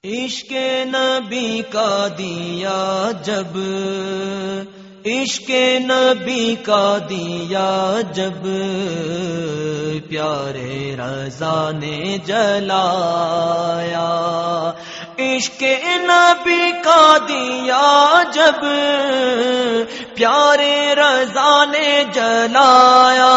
عشق نبی کا دیا جب، عشق نبی کا دیا جب، پیارے رضا نے جلایا۔ عشق نبی کا دیا جب، پیارے رضا نے جلایا۔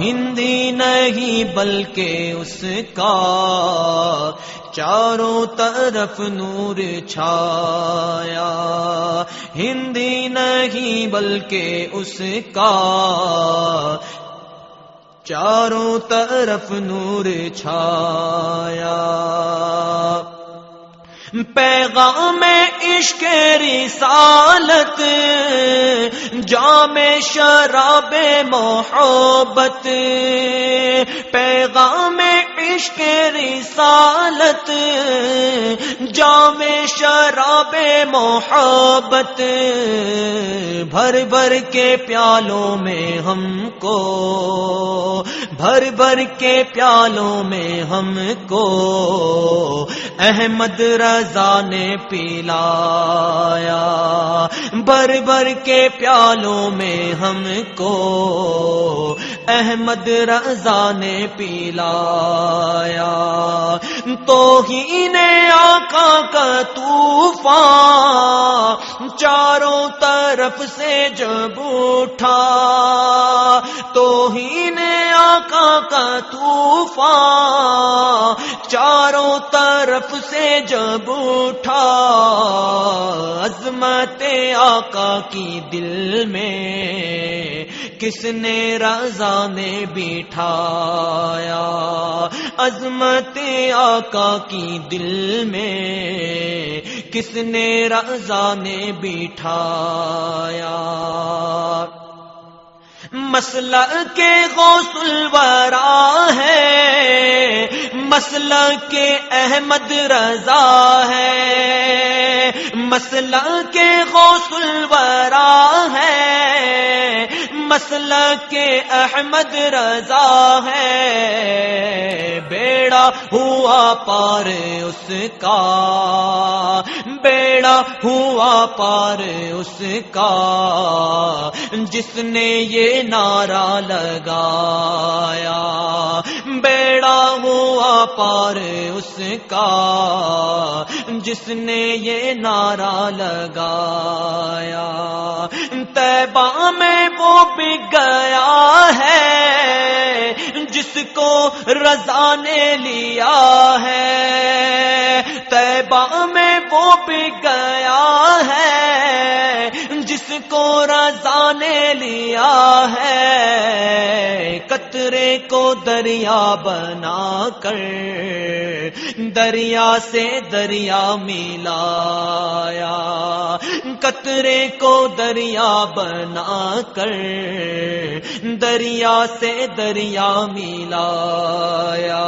ہندی نہیں بلکہ اس کا چاروں طرف نور چھایا۔ ہندی نہیں بلکہ اس کا چاروں طرف نور چھایا۔ پیغام عشق رسالت، جام شراب محبت، پیغام عشق رسالت، جام شراب محبت، بھر بھر کے پیالوں میں ہم کو، بھر بھر کے پیالوں میں ہم کو احمد رضا نے پلایا۔ بھر بھر کے پیالوں میں ہم کو احمد رضا نے پلایا۔ توہین آقا کا طوفان چاروں طرف سے جب اٹھا، توہین آقا کا طوفان چاروں طرف سے جب اٹھا، عظمت آقا کی دل میں کس نے رضا نے بٹھایا۔ عظمت آقا کی دل میں کس نے رضا نے بٹھایا۔ مسلک کے غوث الورا ہے، مسلک کے احمد رضا ہے، مسلک کے غوث الورا ہے، مسلک کے احمد رضا ہے۔ بیڑا ہوا پار اس کا، بیڑا ہوا پار اس کا، جس نے یہ نعرہ لگایا۔ بیڑا ہوا پار اس کا، جس نے یہ نعرہ لگایا۔ طیبہ میں وہ بک گیا ہے جس کو رضا نے لیا ہے۔ طیبہ میں وہ بک گیا ہے جس کو رضا نے لیا ہے۔ قطرے کو دریا بنا کر دریا سے دریا ملایا۔ قطرے کو دریا بنا کر دریا سے دریا ملایا۔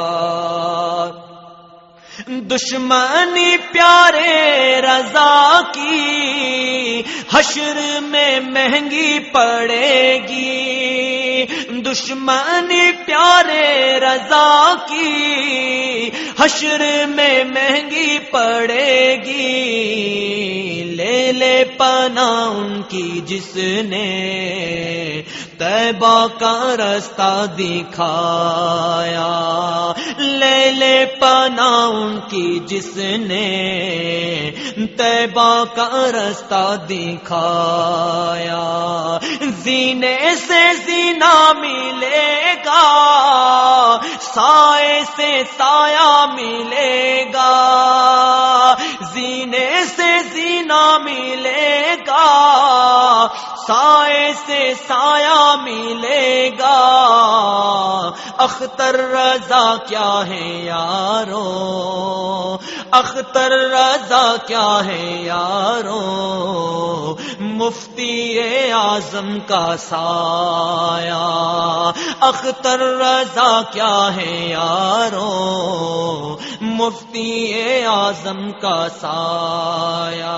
دشمنی پیارے رضا کی حشر میں مہنگی پڑے گی، دشمنی پیارے رضا کی حشر میں مہنگی پڑے گی۔ لے لے پناہ ان کی جس نے طیبہ کا رستہ دکھایا۔ لے لے پناہ ان کی جس نے طیبہ کا رستہ دکھایا۔ زینے سے زینہ ملے گا، سائے سے سایہ ملے گا، زینے سے زینہ ملے گا، سائے سے سایہ ملے گا۔ اختر رضا کیا ہے یارو، اختر رضا کیا ہے یارو، مفتی اعظم کا سایہ۔ اختر رضا کیا ہے یارو، مفتی اعظم کا سایہ۔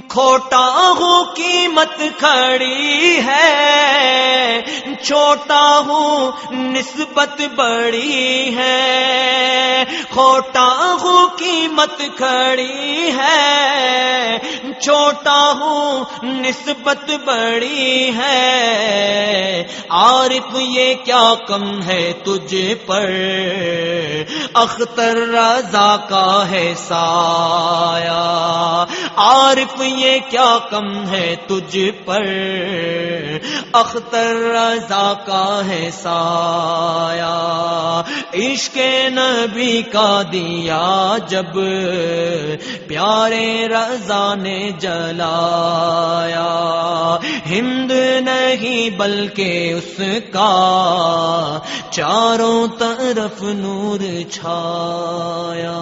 کھوٹا ہوں قیمت کھڑی ہے، چھوٹا ہوں نسبت بڑی ہے، کھوٹا ہوں قیمت کھڑی ہے، چھوٹا ہوں نسبت بڑی ہے، عارف یہ کیا کم ہے تجھ پر، اختر رضا کا ہے سایہ، عارف یہ کیا کم ہے تجھ پر، اختر رضا کا ہے سایہ، عشق نبی کا دیا جب پیارے رضا نے جلایا، ہند نہیں بلکہ اس کا چاروں طرف نور چھایا۔